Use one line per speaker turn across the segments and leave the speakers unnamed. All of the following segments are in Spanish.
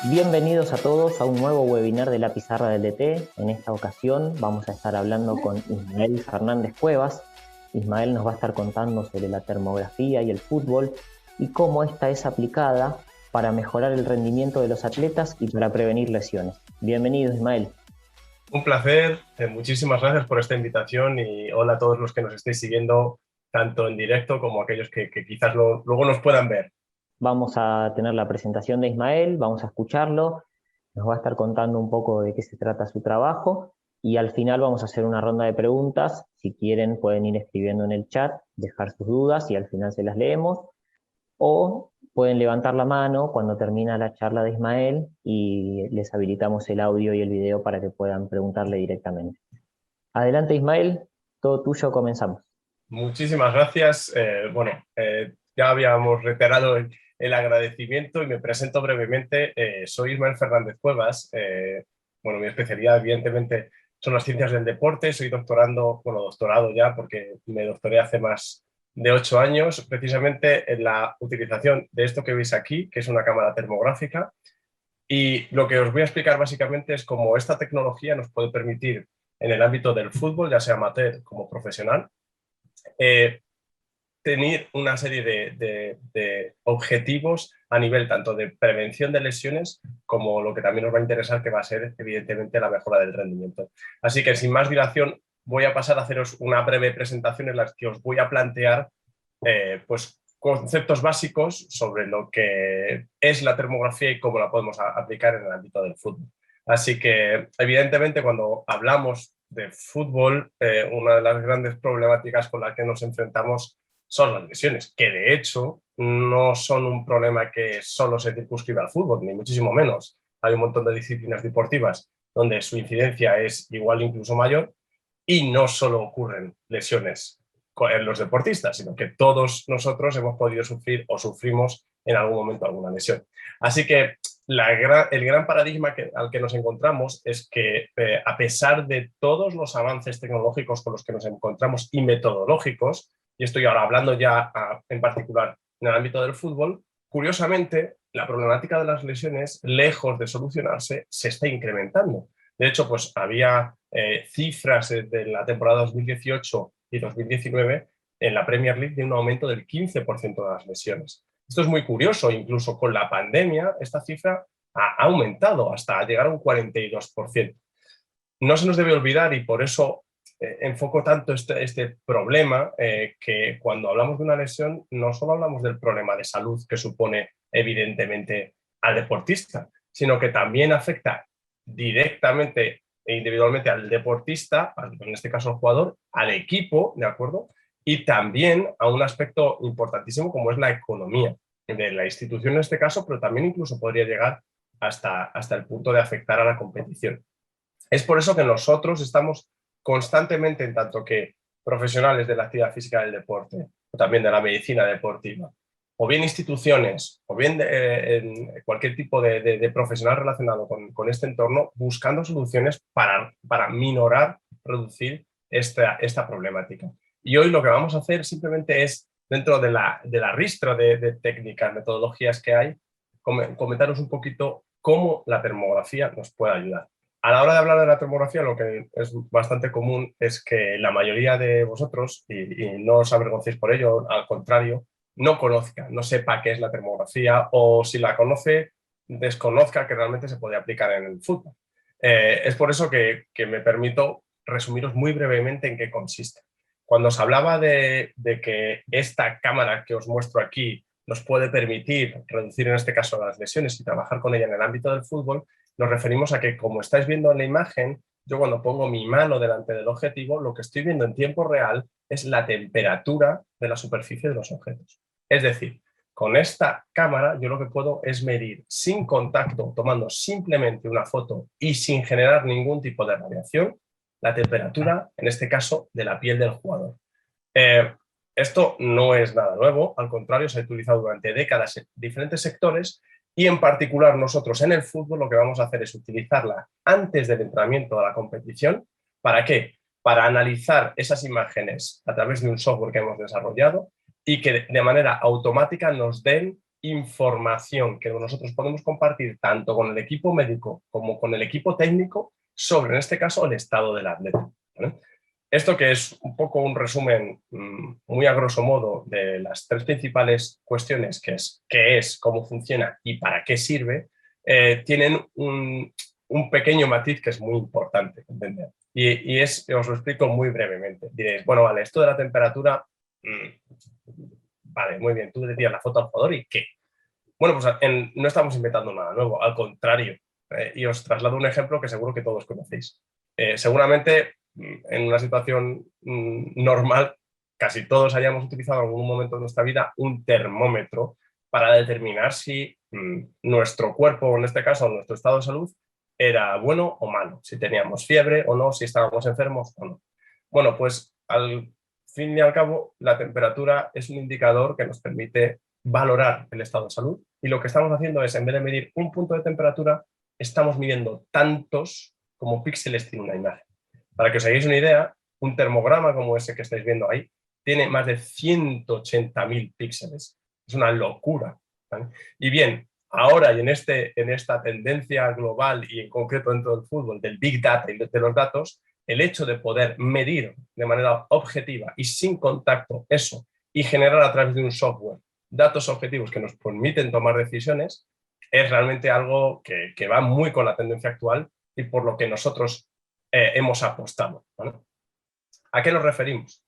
Bienvenidos a todos a un nuevo webinar de la Pizarra del DT. En esta ocasión vamos a estar hablando con Ismael Fernández Cuevas. Ismael nos va a estar contando sobre la termografía y el fútbol y cómo esta es aplicada para mejorar el rendimiento de los atletas y para prevenir lesiones. Bienvenido, Ismael.
Un placer, muchísimas gracias por esta invitación y hola a todos los que nos estéis siguiendo tanto en directo como aquellos que quizás luego nos puedan ver.
Vamos a tener la presentación de Ismael, vamos a escucharlo, nos va a estar contando un poco de qué se trata su trabajo y al final vamos a hacer una ronda de preguntas. Si quieren pueden ir escribiendo en el chat, dejar sus dudas y al final se las leemos, o pueden levantar la mano cuando termina la charla de Ismael y les habilitamos el audio y el video para que puedan preguntarle directamente. Adelante, Ismael, todo tuyo, comenzamos.
Muchísimas gracias. Ya habíamos reiterado el agradecimiento y me presento brevemente. Soy Ismael Fernández Cuevas. Mi especialidad evidentemente son las ciencias del deporte. Soy doctorado ya porque me doctoré hace más de 8 años, precisamente en la utilización de esto que veis aquí, que es una cámara termográfica. Y lo que os voy a explicar básicamente es cómo esta tecnología nos puede permitir en el ámbito del fútbol, ya sea amateur como profesional, tener una serie de objetivos a nivel tanto de prevención de lesiones como lo que también nos va a interesar, que va a ser evidentemente la mejora del rendimiento. Así que sin más dilación voy a pasar a haceros una breve presentación en la que os voy a plantear conceptos básicos sobre lo que es la termografía y cómo la podemos aplicar en el ámbito del fútbol. Así que evidentemente cuando hablamos de fútbol, una de las grandes problemáticas con las que nos enfrentamos son las lesiones, que de hecho no son un problema que solo se circunscribe al fútbol, ni muchísimo menos. Hay un montón de disciplinas deportivas donde su incidencia es igual, incluso mayor, y no solo ocurren lesiones en los deportistas, sino que todos nosotros hemos podido sufrir o sufrimos en algún momento alguna lesión. Así que el gran paradigma al que nos encontramos es que a pesar de todos los avances tecnológicos con los que nos encontramos y metodológicos, y estoy ahora hablando ya en particular en el ámbito del fútbol, curiosamente la problemática de las lesiones, lejos de solucionarse, se está incrementando. De hecho, pues había cifras de la temporada 2018 y 2019 en la Premier League de un aumento del 15% de las lesiones. Esto es muy curioso, incluso con la pandemia esta cifra ha aumentado hasta llegar a un 42%. No se nos debe olvidar, y por eso enfoco tanto este problema, que cuando hablamos de una lesión no solo hablamos del problema de salud que supone evidentemente al deportista, sino que también afecta directamente e individualmente al deportista, en este caso al jugador, al equipo, ¿de acuerdo? Y también a un aspecto importantísimo como es la economía de la institución en este caso, pero también incluso podría llegar hasta el punto de afectar a la competición. Es por eso que nosotros estamos constantemente, en tanto que profesionales de la actividad física del deporte, o también de la medicina deportiva, o bien instituciones, o bien en cualquier tipo de profesional relacionado con este entorno, buscando soluciones para minorar, reducir esta problemática. Y hoy lo que vamos a hacer simplemente es, dentro de la ristra de técnicas, metodologías que hay, comentaros un poquito cómo la termografía nos puede ayudar. A la hora de hablar de la termografía, lo que es bastante común es que la mayoría de vosotros, y no os avergoncéis por ello, al contrario, no conozca, no sepa qué es la termografía, o si la conoce, desconozca que realmente se puede aplicar en el fútbol. Es por eso que me permito resumiros muy brevemente en qué consiste. Cuando os hablaba de que esta cámara que os muestro aquí nos puede permitir reducir en este caso las lesiones y trabajar con ella en el ámbito del fútbol, nos referimos a que, como estáis viendo en la imagen, yo cuando pongo mi mano delante del objetivo, lo que estoy viendo en tiempo real es la temperatura de la superficie de los objetos. Es decir, con esta cámara yo lo que puedo es medir sin contacto, tomando simplemente una foto y sin generar ningún tipo de radiación, la temperatura, en este caso, de la piel del jugador. Esto no es nada nuevo, al contrario, se ha utilizado durante décadas en diferentes sectores. Y en particular nosotros en el fútbol lo que vamos a hacer es utilizarla antes del entrenamiento de la competición. ¿Para qué? Para analizar esas imágenes a través de un software que hemos desarrollado y que de manera automática nos den información que nosotros podemos compartir tanto con el equipo médico como con el equipo técnico sobre, en este caso, el estado del atleta, ¿vale? Esto, que es un poco un resumen muy a grosso modo de las tres principales cuestiones, que es qué es, cómo funciona y para qué sirve, tienen un pequeño matiz que es muy importante entender. Os lo explico muy brevemente. Diréis, bueno, vale, esto de la temperatura, vale, muy bien, tú decías la foto al jugador y ¿qué? Bueno, pues no estamos inventando nada nuevo, al contrario. Y os traslado un ejemplo que seguro que todos conocéis. Seguramente en una situación normal, casi todos hayamos utilizado en algún momento de nuestra vida un termómetro para determinar si nuestro cuerpo, en este caso nuestro estado de salud, era bueno o malo, si teníamos fiebre o no, si estábamos enfermos o no. Bueno, pues al fin y al cabo, la temperatura es un indicador que nos permite valorar el estado de salud, y lo que estamos haciendo es, en vez de medir un punto de temperatura, estamos midiendo tantos como píxeles tiene una imagen. Para que os hagáis una idea, un termograma como ese que estáis viendo ahí tiene más de 180.000 píxeles. Es una locura, ¿vale? Y bien, ahora y en esta tendencia global y en concreto dentro del fútbol, del Big Data y de los datos, el hecho de poder medir de manera objetiva y sin contacto eso y generar a través de un software datos objetivos que nos permiten tomar decisiones es realmente algo que va muy con la tendencia actual y por lo que nosotros hemos apostado, ¿vale? ¿A qué nos referimos?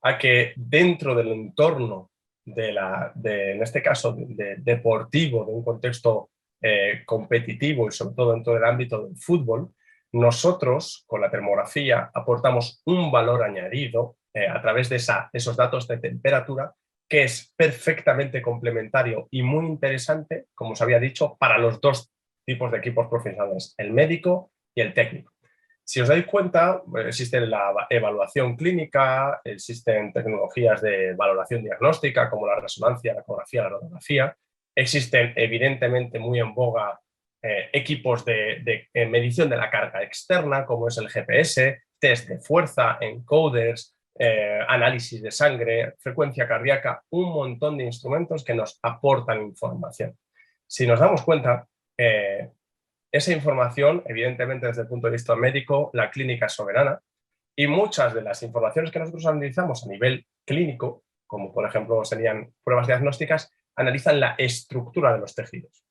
A que dentro del entorno en este caso, deportivo, de un contexto competitivo y sobre todo dentro del ámbito del fútbol, nosotros con la termografía aportamos un valor añadido a través de esos datos de temperatura que es perfectamente complementario y muy interesante, como os había dicho, para los dos tipos de equipos profesionales, el médico y el técnico. Si os dais cuenta, existe la evaluación clínica, existen tecnologías de valoración diagnóstica como la resonancia, la ecografía, la radiografía. Existen, evidentemente, muy en boga equipos de medición de la carga externa, como es el GPS, test de fuerza, encoders, análisis de sangre, frecuencia cardíaca, un montón de instrumentos que nos aportan información. Si nos damos cuenta, esa información, evidentemente desde el punto de vista médico, la clínica es soberana, y muchas de las informaciones que nosotros analizamos a nivel clínico, como por ejemplo serían pruebas diagnósticas, analizan la estructura de los tejidos.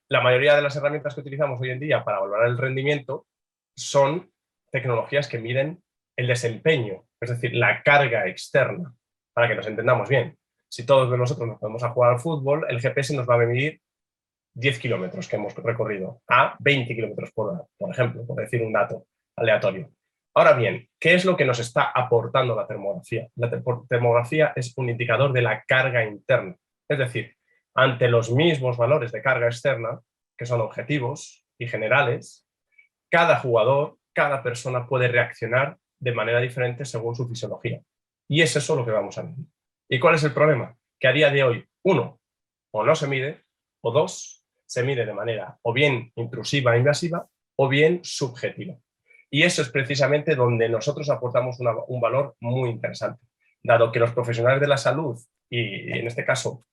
La mayoría de las herramientas que utilizamos hoy en día para valorar el rendimiento son tecnologías que miden el desempeño, es decir, la carga externa, para que nos entendamos bien. Si todos de nosotros nos podemos a jugar al fútbol, el GPS nos va a medir 10 kilómetros que hemos recorrido a 20 kilómetros por hora, por ejemplo, por decir un dato aleatorio. Ahora bien, ¿qué es lo que nos está aportando la termografía? La termografía es un indicador de la carga interna. Es decir, ante los mismos valores de carga externa, que son objetivos y generales, cada jugador, cada persona puede reaccionar de manera diferente según su fisiología. Y es eso lo que vamos a medir. ¿Y cuál es el problema? Que a día de hoy, uno, o no se mide, o dos, se mide de manera o bien intrusiva e invasiva o bien subjetiva. Y eso es precisamente donde nosotros aportamos un valor muy interesante, dado que los profesionales de la salud y en este caso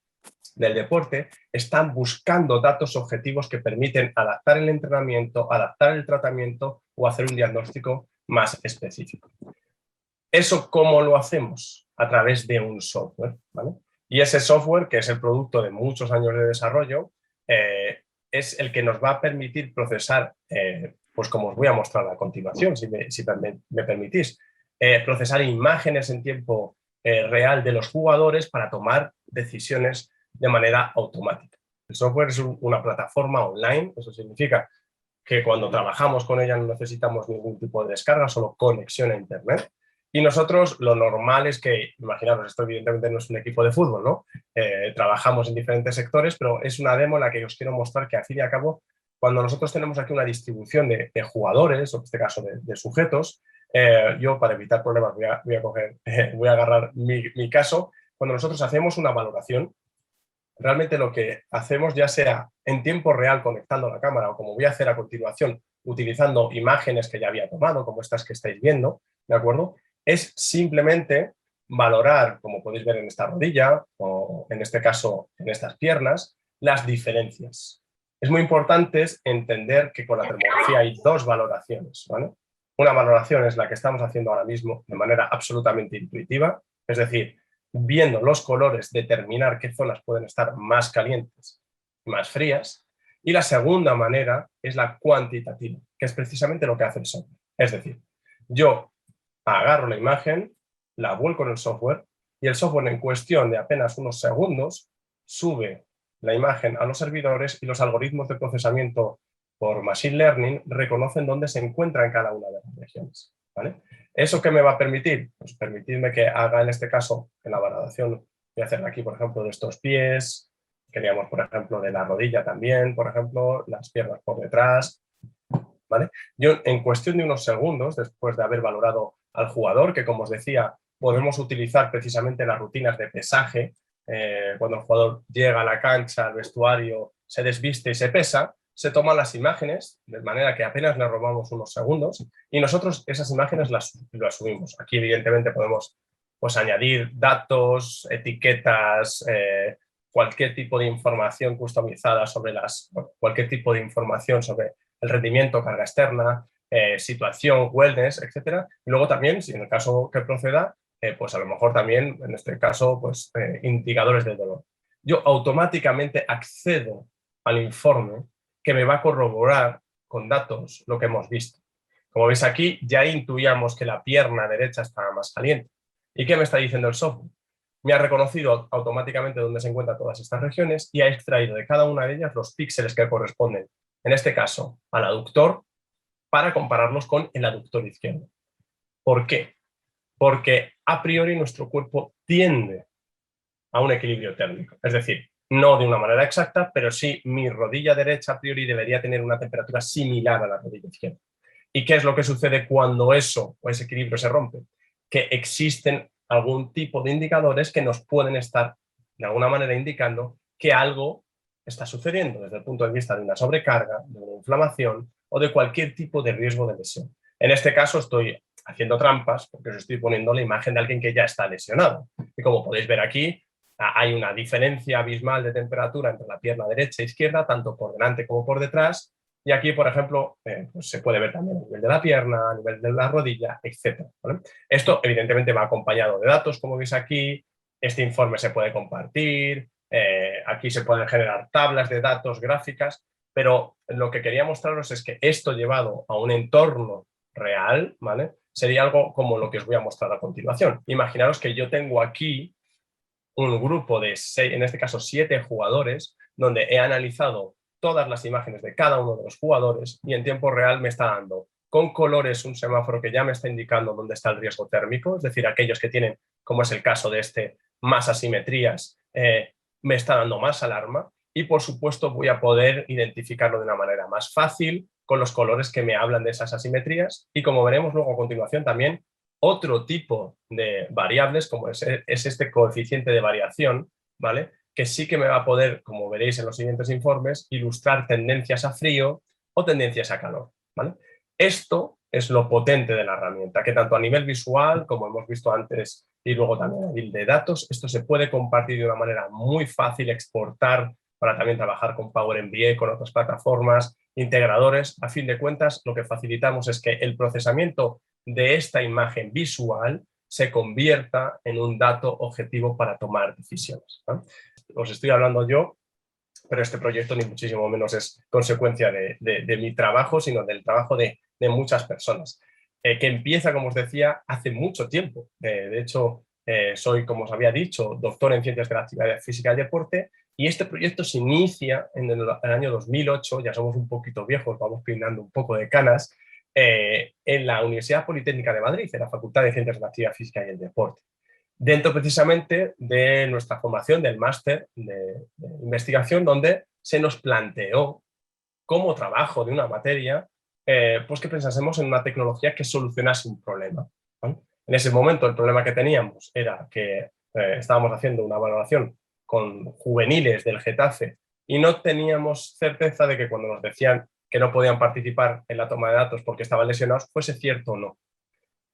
del deporte están buscando datos objetivos que permiten adaptar el entrenamiento, adaptar el tratamiento o hacer un diagnóstico más específico. ¿Eso cómo lo hacemos? A través de un software, ¿vale? Y ese software, que es el producto de muchos años de desarrollo, es el que nos va a permitir procesar, pues como os voy a mostrar a continuación, si me permitís, procesar imágenes en tiempo real de los jugadores para tomar decisiones de manera automática. El software es una plataforma online, eso significa que cuando trabajamos con ella no necesitamos ningún tipo de descarga, solo conexión a Internet. Y nosotros lo normal es que, imaginaros, esto evidentemente no es un equipo de fútbol, ¿no? Trabajamos en diferentes sectores, pero es una demo en la que os quiero mostrar que al fin y al cabo, cuando nosotros tenemos aquí una distribución de jugadores, o en este caso de sujetos, yo para evitar problemas voy a agarrar mi caso, cuando nosotros hacemos una valoración, realmente lo que hacemos, ya sea en tiempo real conectando la cámara o como voy a hacer a continuación utilizando imágenes que ya había tomado, como estas que estáis viendo, ¿de acuerdo? Es simplemente valorar, como podéis ver en esta rodilla, o en este caso en estas piernas, las diferencias. Es muy importante entender que con la termografía hay dos valoraciones, ¿vale? Una valoración es la que estamos haciendo ahora mismo de manera absolutamente intuitiva, es decir, viendo los colores, determinar qué zonas pueden estar más calientes y más frías. Y la segunda manera es la cuantitativa, que es precisamente lo que hace el software. Es decir, yo agarro la imagen, la vuelco en el software y el software en cuestión de apenas unos segundos sube la imagen a los servidores y los algoritmos de procesamiento por Machine Learning reconocen dónde se encuentra en cada una de las regiones, ¿vale? ¿Eso qué me va a permitir? Pues permitirme que haga en este caso, en la valoración, voy a hacer aquí, por ejemplo, de estos pies, queríamos, por ejemplo, de la rodilla también, por ejemplo, las piernas por detrás, ¿vale? Yo, en cuestión de unos segundos, después de haber valorado al jugador, que como os decía, podemos utilizar precisamente las rutinas de pesaje, cuando el jugador llega a la cancha, al vestuario, se desviste y se pesa, se toman las imágenes, de manera que apenas le robamos unos segundos, y nosotros esas imágenes las subimos. Aquí, evidentemente, podemos pues, añadir datos, etiquetas, cualquier tipo de información customizada sobre cualquier tipo de información sobre el rendimiento, carga externa, situación, wellness, etcétera. Y luego también, si en el caso que proceda, pues a lo mejor también, en este caso, pues indicadores de dolor. Yo automáticamente accedo al informe que me va a corroborar con datos lo que hemos visto. Como veis aquí, ya intuíamos que la pierna derecha estaba más caliente. ¿Y qué me está diciendo el software? Me ha reconocido automáticamente dónde se encuentran todas estas regiones y ha extraído de cada una de ellas los píxeles que corresponden, en este caso, al aductor, para compararlos con el aductor izquierdo. ¿Por qué? Porque a priori nuestro cuerpo tiende a un equilibrio térmico. Es decir, no de una manera exacta, pero sí mi rodilla derecha a priori debería tener una temperatura similar a la rodilla izquierda. ¿Y qué es lo que sucede cuando eso o ese equilibrio se rompe? Que existen algún tipo de indicadores que nos pueden estar de alguna manera indicando que algo está sucediendo desde el punto de vista de una sobrecarga, de una inflamación o de cualquier tipo de riesgo de lesión. En este caso estoy haciendo trampas porque os estoy poniendo la imagen de alguien que ya está lesionado. Y como podéis ver aquí, hay una diferencia abismal de temperatura entre la pierna derecha e izquierda, tanto por delante como por detrás. Y aquí, por ejemplo, pues se puede ver también a nivel de la pierna, a nivel de la rodilla, etc. ¿Vale? Esto, evidentemente, va acompañado de datos, como veis aquí. Este informe se puede compartir. Aquí se pueden generar tablas de datos, gráficas. Pero lo que quería mostraros es que esto llevado a un entorno real, ¿vale? Sería algo como lo que os voy a mostrar a continuación. Imaginaros que yo tengo aquí un grupo de 6, en este caso 7 jugadores, donde he analizado todas las imágenes de cada uno de los jugadores y en tiempo real me está dando con colores un semáforo que ya me está indicando dónde está el riesgo térmico, es decir, aquellos que tienen, como es el caso de este, más asimetrías, me está dando más alarma y por supuesto voy a poder identificarlo de una manera más fácil con los colores que me hablan de esas asimetrías y como veremos luego a continuación también otro tipo de variables, como es este coeficiente de variación, ¿vale? Que sí que me va a poder, como veréis en los siguientes informes, ilustrar tendencias a frío o tendencias a calor, ¿vale? Esto es lo potente de la herramienta, que tanto a nivel visual, como hemos visto antes, y luego también a nivel de datos, esto se puede compartir de una manera muy fácil, exportar para también trabajar con Power MBA, con otras plataformas, integradores. A fin de cuentas, lo que facilitamos es que el procesamiento de esta imagen visual se convierta en un dato objetivo para tomar decisiones, ¿no? Os estoy hablando yo, pero este proyecto ni muchísimo menos es consecuencia de mi trabajo, sino del trabajo de muchas personas, que empieza, como os decía, hace mucho tiempo. De hecho, soy, como os había dicho, doctor en Ciencias de la Actividad Física y Deporte, y este proyecto se inicia en el año 2008, ya somos un poquito viejos, vamos peinando un poco de canas, en la Universidad Politécnica de Madrid, en la Facultad de Ciencias de la Actividad Física y el Deporte, dentro precisamente de nuestra formación del máster de investigación, donde se nos planteó como trabajo de una materia, pues que pensásemos en una tecnología que solucionase un problema, ¿no? En ese momento el problema que teníamos era que estábamos haciendo una valoración con juveniles del Getafe y no teníamos certeza de que cuando nos decían que no podían participar en la toma de datos porque estaban lesionados, fuese cierto o no.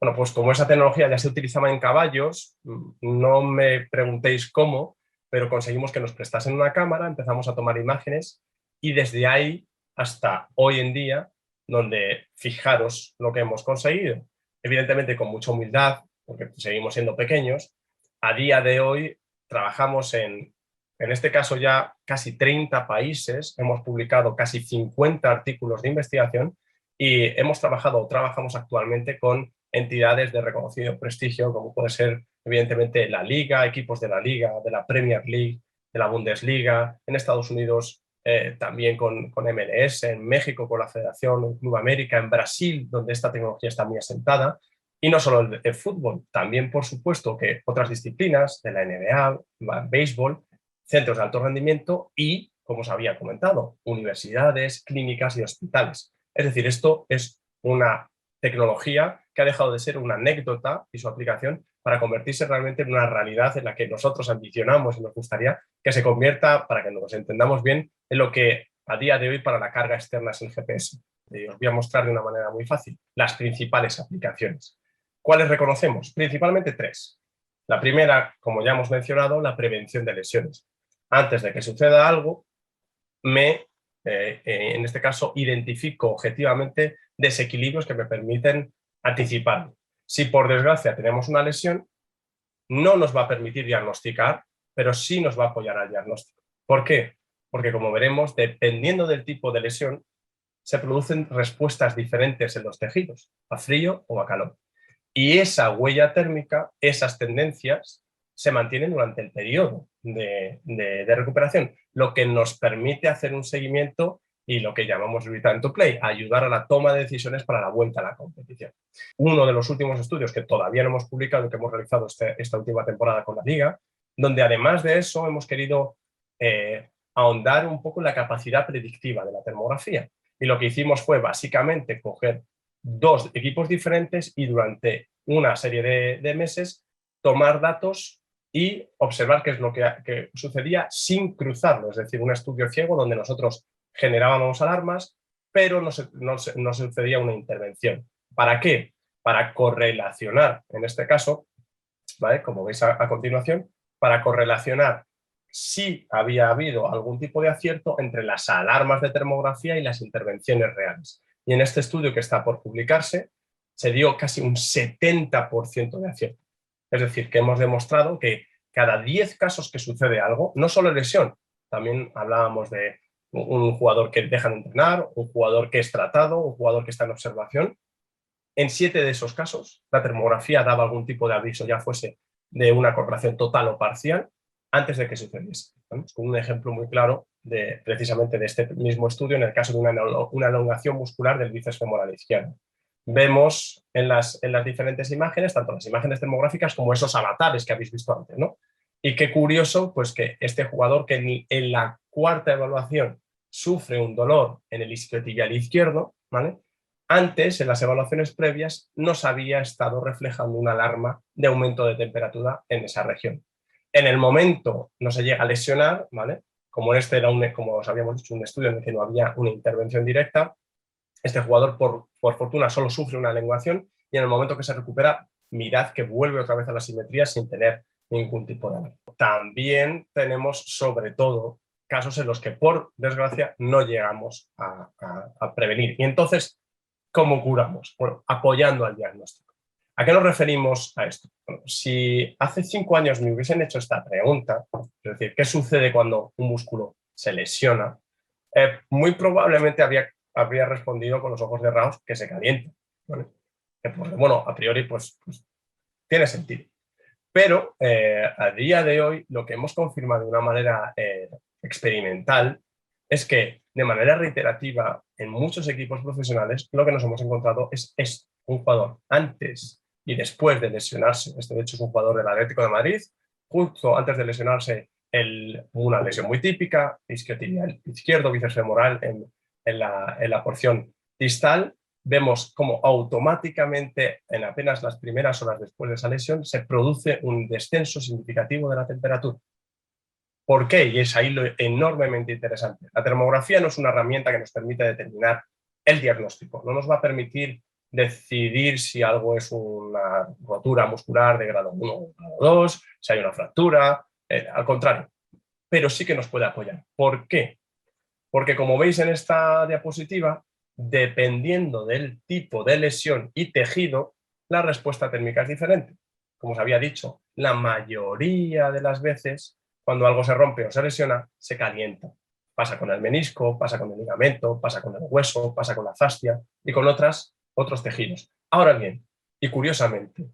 Bueno, pues como esa tecnología ya se utilizaba en caballos, no me preguntéis cómo, pero conseguimos que nos prestasen una cámara, empezamos a tomar imágenes y desde ahí hasta hoy en día, donde fijaros lo que hemos conseguido. Evidentemente con mucha humildad, porque seguimos siendo pequeños, a día de hoy trabajamos en este caso ya casi 30 países, hemos publicado casi 50 artículos de investigación y trabajamos actualmente con entidades de reconocido prestigio, como puede ser evidentemente la Liga, equipos de la Liga, de la Premier League, de la Bundesliga, en Estados Unidos también con MLS, en México con la Federación, en Club América, en Brasil, donde esta tecnología está muy asentada, y no solo el fútbol, también por supuesto que otras disciplinas de la NBA, béisbol, centros de alto rendimiento y, como os había comentado, universidades, clínicas y hospitales. Es decir, esto es una tecnología que ha dejado de ser una anécdota y su aplicación para convertirse realmente en una realidad en la que nosotros ambicionamos y nos gustaría que se convierta, para que nos entendamos bien, en lo que a día de hoy para la carga externa es el GPS. Os voy a mostrar de una manera muy fácil las principales aplicaciones. ¿Cuáles reconocemos? Principalmente tres. La primera, como ya hemos mencionado, la prevención de lesiones. Antes de que suceda algo, en este caso, identifico objetivamente desequilibrios que me permiten anticipar. Si por desgracia tenemos una lesión, no nos va a permitir diagnosticar, pero sí nos va a apoyar al diagnóstico. ¿Por qué? Porque como veremos, dependiendo del tipo de lesión, se producen respuestas diferentes en los tejidos, a frío o a calor. Y esa huella térmica, esas tendencias, se mantienen durante el periodo de recuperación, lo que nos permite hacer un seguimiento y lo que llamamos return to play, ayudar a la toma de decisiones para la vuelta a la competición. Uno de los últimos estudios que todavía no hemos publicado y que hemos realizado esta última temporada con la Liga, donde además de eso hemos querido ahondar un poco en la capacidad predictiva de la termografía. Y lo que hicimos fue básicamente coger dos equipos diferentes y durante una serie de meses tomar datos y observar qué es lo que sucedía sin cruzarlo, es decir, un estudio ciego donde nosotros generábamos alarmas, pero no sucedía una intervención. ¿Para qué? Para correlacionar, en este caso, ¿vale? Como veis a continuación, para correlacionar si había habido algún tipo de acierto entre las alarmas de termografía y las intervenciones reales. Y en este estudio que está por publicarse, se dio casi un 70% de acierto. Es decir, que hemos demostrado que cada 10 casos que sucede algo, no solo lesión, también hablábamos de un jugador que deja de entrenar, un jugador que es tratado, un jugador que está en observación. En 7 de esos casos, la termografía daba algún tipo de aviso, ya fuese de una correlación total o parcial, antes de que sucediese. Con un ejemplo muy claro precisamente de este mismo estudio en el caso de una elongación muscular del bíceps femoral izquierdo. Vemos en las diferentes imágenes, tanto las imágenes termográficas como esos avatares que habéis visto antes, ¿no? Y qué curioso, pues que este jugador que ni en la cuarta evaluación sufre un dolor en el isquiotibial izquierdo, ¿vale? Antes, en las evaluaciones previas, nos había estado reflejando una alarma de aumento de temperatura en esa región. En el momento no se llega a lesionar, ¿vale? Como este era como os habíamos dicho, un estudio en el que no había una intervención directa, este jugador por fortuna solo sufre una elongación y en el momento que se recupera, mirad que vuelve otra vez a la simetría sin tener ningún tipo de alarma. También tenemos sobre todo casos en los que por desgracia no llegamos a prevenir. Y entonces, ¿cómo curamos? Bueno, apoyando al diagnóstico. ¿A qué nos referimos a esto? Bueno, si hace 5 años me hubiesen hecho esta pregunta, es decir, ¿qué sucede cuando un músculo se lesiona? Muy probablemente habría respondido con los ojos cerrados que se calienta, ¿vale? Que, pues, bueno, a priori pues tiene sentido. Pero a día de hoy lo que hemos confirmado de una manera experimental es que de manera reiterativa en muchos equipos profesionales lo que nos hemos encontrado es esto: un jugador antes y después de lesionarse. Este de hecho es un jugador del Atlético de Madrid, justo antes de lesionarse una lesión muy típica, isquiotibial izquierdo, bíceps femoral en la porción distal. Vemos cómo automáticamente en apenas las primeras horas después de esa lesión se produce un descenso significativo de la temperatura. ¿Por qué? Y es ahí lo enormemente interesante. La termografía no es una herramienta que nos permita determinar el diagnóstico, no nos va a permitir decidir si algo es una rotura muscular de grado 1 o grado 2, si hay una fractura, al contrario, pero sí que nos puede apoyar. ¿Por qué? Porque como veis en esta diapositiva, dependiendo del tipo de lesión y tejido, la respuesta térmica es diferente. Como os había dicho, la mayoría de las veces, cuando algo se rompe o se lesiona, se calienta. Pasa con el menisco, pasa con el ligamento, pasa con el hueso, pasa con la fascia y con otros tejidos. Ahora bien, y curiosamente,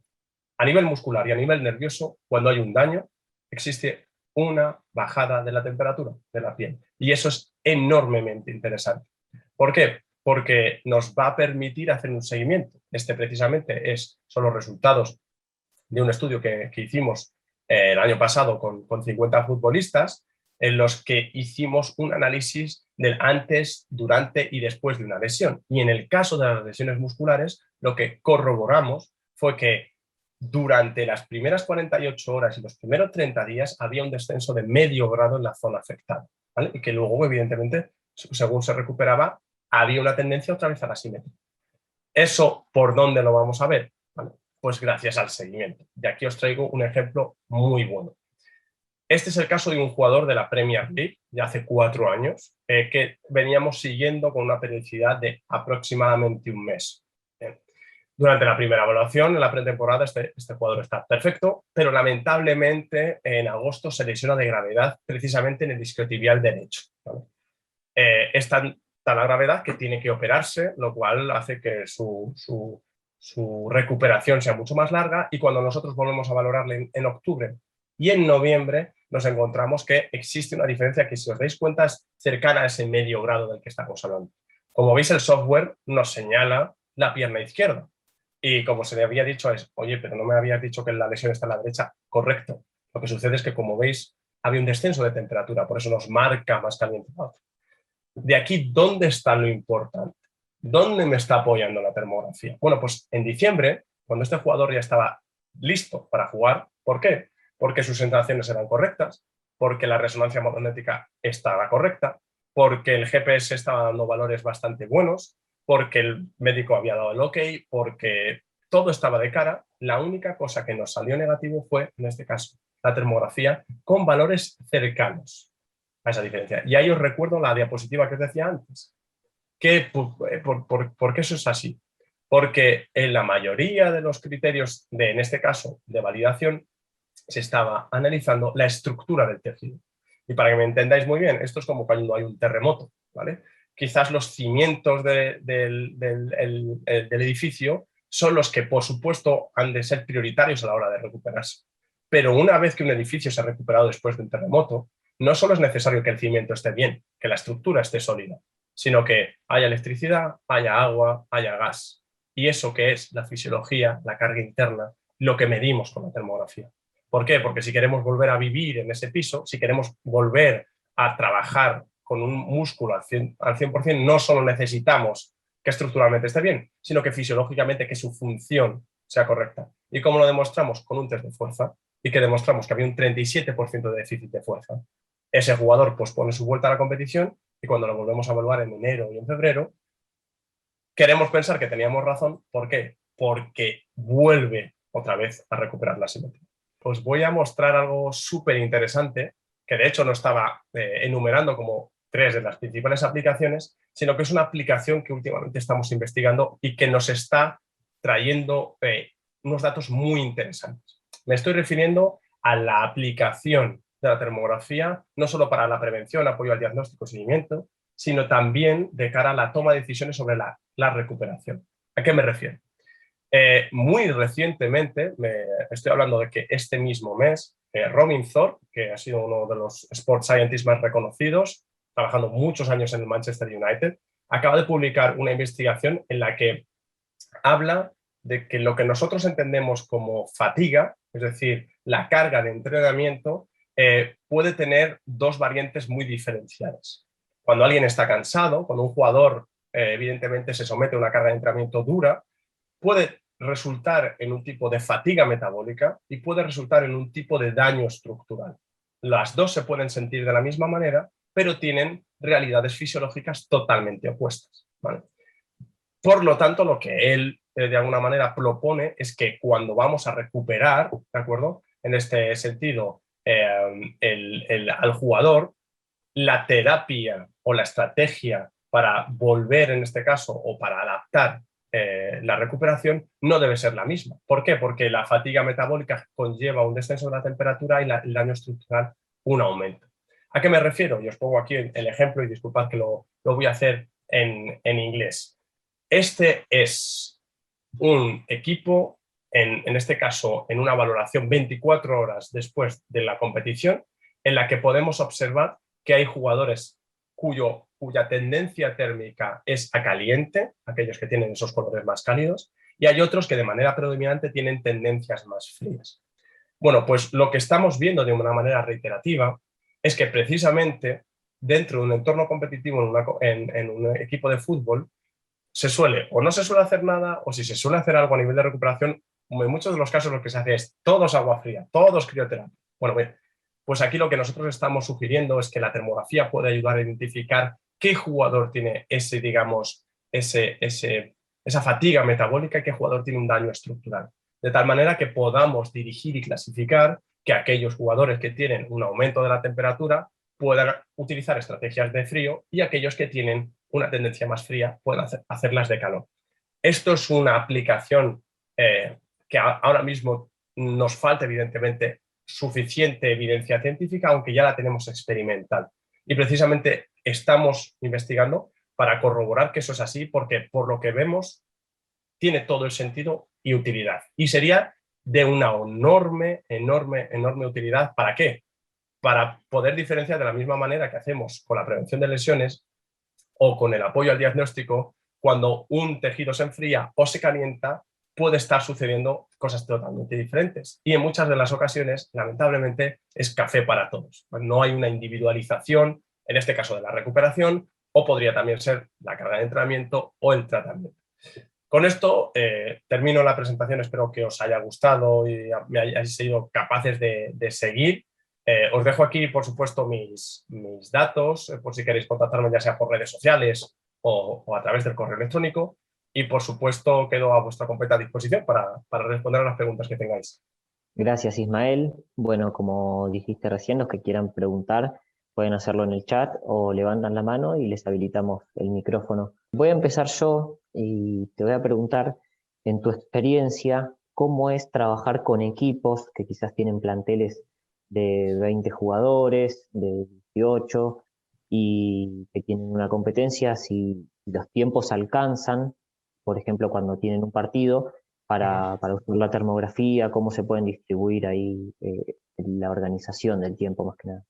a nivel muscular y a nivel nervioso, cuando hay un daño, existe una bajada de la temperatura de la piel. Y eso es enormemente interesante. ¿Por qué? Porque nos va a permitir hacer un seguimiento. Este precisamente son los resultados de un estudio que hicimos el año pasado con 50 futbolistas, en los que hicimos un análisis del antes, durante y después de una lesión. Y en el caso de las lesiones musculares, lo que corroboramos fue que durante las primeras 48 horas y los primeros 30 días había un descenso de medio grado en la zona afectada, ¿vale? Y que luego, evidentemente, según se recuperaba, había una tendencia otra vez a la simetría. ¿Eso por dónde lo vamos a ver? ¿Vale? Pues gracias al seguimiento. Y aquí os traigo un ejemplo muy bueno. Este es el caso de un jugador de la Premier League de hace 4 años que veníamos siguiendo con una periodicidad de aproximadamente un mes. Bien. Durante la primera evaluación, en la pretemporada, este jugador está perfecto, pero lamentablemente en agosto se lesiona de gravedad precisamente en el isquiotibial derecho, ¿vale? Es tanta la gravedad que tiene que operarse, lo cual hace que su recuperación sea mucho más larga, y cuando nosotros volvemos a valorarle en octubre y en noviembre, nos encontramos que existe una diferencia que, si os dais cuenta, es cercana a ese medio grado del que estamos hablando. Como veis, el software nos señala la pierna izquierda. Y como se le había dicho es, oye, pero no me habías dicho que la lesión está a la derecha. Correcto. Lo que sucede es que, como veis, había un descenso de temperatura, por eso nos marca más caliente. De aquí, ¿dónde está lo importante? ¿Dónde me está apoyando la termografía? Bueno, pues en diciembre, cuando este jugador ya estaba listo para jugar, ¿por qué? Porque sus sensaciones eran correctas, porque la resonancia magnética estaba correcta, porque el GPS estaba dando valores bastante buenos, porque el médico había dado el ok, porque todo estaba de cara. La única cosa que nos salió negativo fue, en este caso, la termografía con valores cercanos a esa diferencia. Y ahí os recuerdo la diapositiva que os decía antes. ¿Por qué eso es así? Porque en la mayoría de los criterios, en este caso, de validación, se estaba analizando la estructura del tejido. Y para que me entendáis muy bien, esto es como cuando hay un terremoto, ¿vale? Quizás los cimientos del edificio son los que, por supuesto, han de ser prioritarios a la hora de recuperarse. Pero una vez que un edificio se ha recuperado después de un terremoto, no solo es necesario que el cimiento esté bien, que la estructura esté sólida, sino que haya electricidad, haya agua, haya gas. Y eso que es la fisiología, la carga interna, lo que medimos con la termografía. ¿Por qué? Porque si queremos volver a vivir en ese piso, si queremos volver a trabajar con un músculo al 100%, no solo necesitamos que estructuralmente esté bien, sino que fisiológicamente que su función sea correcta. ¿Y cómo lo demostramos? Con un test de fuerza, y que demostramos que había un 37% de déficit de fuerza. Ese jugador pospone su vuelta a la competición, y cuando lo volvemos a evaluar en enero y en febrero, queremos pensar que teníamos razón. ¿Por qué? Porque vuelve otra vez a recuperar la simetría. Os voy a mostrar algo súper interesante, que de hecho no estaba enumerando como 3 de las principales aplicaciones, sino que es una aplicación que últimamente estamos investigando y que nos está trayendo unos datos muy interesantes. Me estoy refiriendo a la aplicación de la termografía, no solo para la prevención, apoyo al diagnóstico y seguimiento, sino también de cara a la toma de decisiones sobre la recuperación. ¿A qué me refiero? Muy recientemente, estoy hablando de que este mismo mes, Robin Thorpe, que ha sido uno de los sports scientists más reconocidos, trabajando muchos años en el Manchester United, acaba de publicar una investigación en la que habla de que lo que nosotros entendemos como fatiga, es decir, la carga de entrenamiento, puede tener 2 variantes muy diferenciadas. Cuando alguien está cansado, cuando un jugador evidentemente se somete a una carga de entrenamiento dura, puede resultar en un tipo de fatiga metabólica y puede resultar en un tipo de daño estructural. Las 2 se pueden sentir de la misma manera, pero tienen realidades fisiológicas totalmente opuestas, ¿vale? Por lo tanto, lo que él de alguna manera propone es que cuando vamos a recuperar, ¿de acuerdo? En este sentido, al jugador, la terapia o la estrategia para volver en este caso o para adaptar la recuperación no debe ser la misma. ¿Por qué? Porque la fatiga metabólica conlleva un descenso de la temperatura y el daño estructural un aumento. ¿A qué me refiero? Y os pongo aquí el ejemplo y disculpad que lo voy a hacer en inglés. Este es un equipo, en este caso en una valoración 24 horas después de la competición, en la que podemos observar que hay jugadores cuya tendencia térmica es a caliente, aquellos que tienen esos colores más cálidos, y hay otros que de manera predominante tienen tendencias más frías. Bueno, pues lo que estamos viendo de una manera reiterativa es que precisamente dentro de un entorno competitivo en un equipo de fútbol se suele o no se suele hacer nada, o si se suele hacer algo a nivel de recuperación, en muchos de los casos lo que se hace es todos agua fría, todos crioterapia. Bueno, pues aquí lo que nosotros estamos sugiriendo es que la termografía puede ayudar a identificar qué jugador tiene esa fatiga metabólica y qué jugador tiene un daño estructural. De tal manera que podamos dirigir y clasificar que aquellos jugadores que tienen un aumento de la temperatura puedan utilizar estrategias de frío y aquellos que tienen una tendencia más fría puedan hacerlas de calor. Esto es una aplicación que ahora mismo nos falta evidentemente suficiente evidencia científica, aunque ya la tenemos experimental. Y precisamente estamos investigando para corroborar que eso es así, porque por lo que vemos tiene todo el sentido y utilidad. Y sería de una enorme utilidad. ¿Para qué? Para poder diferenciar de la misma manera que hacemos con la prevención de lesiones o con el apoyo al diagnóstico, cuando un tejido se enfría o se calienta, puede estar sucediendo cosas totalmente diferentes. Y en muchas de las ocasiones, lamentablemente, es café para todos. No hay una individualización, en este caso de la recuperación, o podría también ser la carga de entrenamiento o el tratamiento. Con esto termino la presentación, espero que os haya gustado y me hayáis sido capaces de seguir. Os dejo aquí, por supuesto, mis datos, por si queréis contactarme ya sea por redes sociales o a través del correo electrónico. Y, por supuesto, quedo a vuestra completa disposición para responder a las preguntas que tengáis.
Gracias, Ismael. Bueno, como dijiste recién, los que quieran preguntar pueden hacerlo en el chat o levantan la mano y les habilitamos el micrófono. Voy a empezar yo y te voy a preguntar, en tu experiencia, ¿cómo es trabajar con equipos que quizás tienen planteles de 20 jugadores, de 18, y que tienen una competencia, si los tiempos alcanzan, por ejemplo, cuando tienen un partido, para usar la termografía, cómo se pueden distribuir ahí la organización del tiempo más que nada?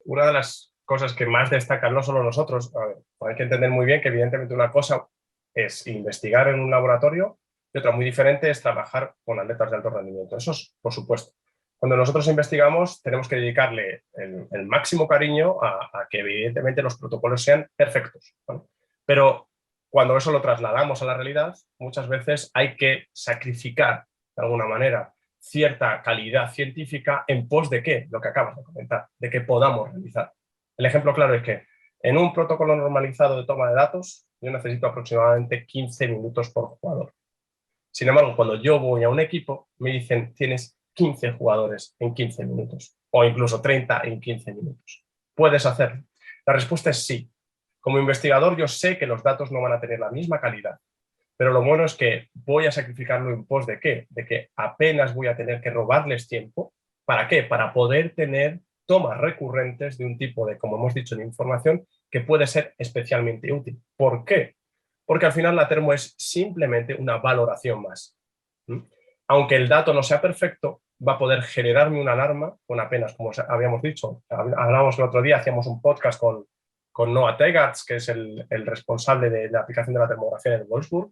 Una de las cosas que más destacan, no solo nosotros, hay que entender muy bien que evidentemente una cosa es investigar en un laboratorio y otra muy diferente es trabajar con atletas de alto rendimiento. Eso es, por supuesto. Cuando nosotros investigamos tenemos que dedicarle el máximo cariño a que evidentemente los protocolos sean perfectos, ¿no? Pero cuando eso lo trasladamos a la realidad, muchas veces hay que sacrificar de alguna manera cierta calidad científica en pos de qué, lo que acabas de comentar, de que podamos realizar. El ejemplo claro es que en un protocolo normalizado de toma de datos yo necesito aproximadamente 15 minutos por jugador. Sin embargo, cuando yo voy a un equipo me dicen tienes 15 jugadores en 15 minutos o incluso 30 en 15 minutos. ¿Puedes hacerlo? La respuesta es sí. Como investigador yo sé que los datos no van a tener la misma calidad, pero lo bueno es que voy a sacrificarlo en pos de qué, de que apenas voy a tener que robarles tiempo. ¿Para qué? Para poder tener tomas recurrentes de un tipo de, como hemos dicho, de información que puede ser especialmente útil. ¿Por qué? Porque al final la termo es simplemente una valoración más. Aunque el dato no sea perfecto, va a poder generarme una alarma con apenas, como habíamos dicho, hablábamos el otro día, hacíamos un podcast con Noah Tegarts, que es el responsable de la aplicación de la termografía en Wolfsburg,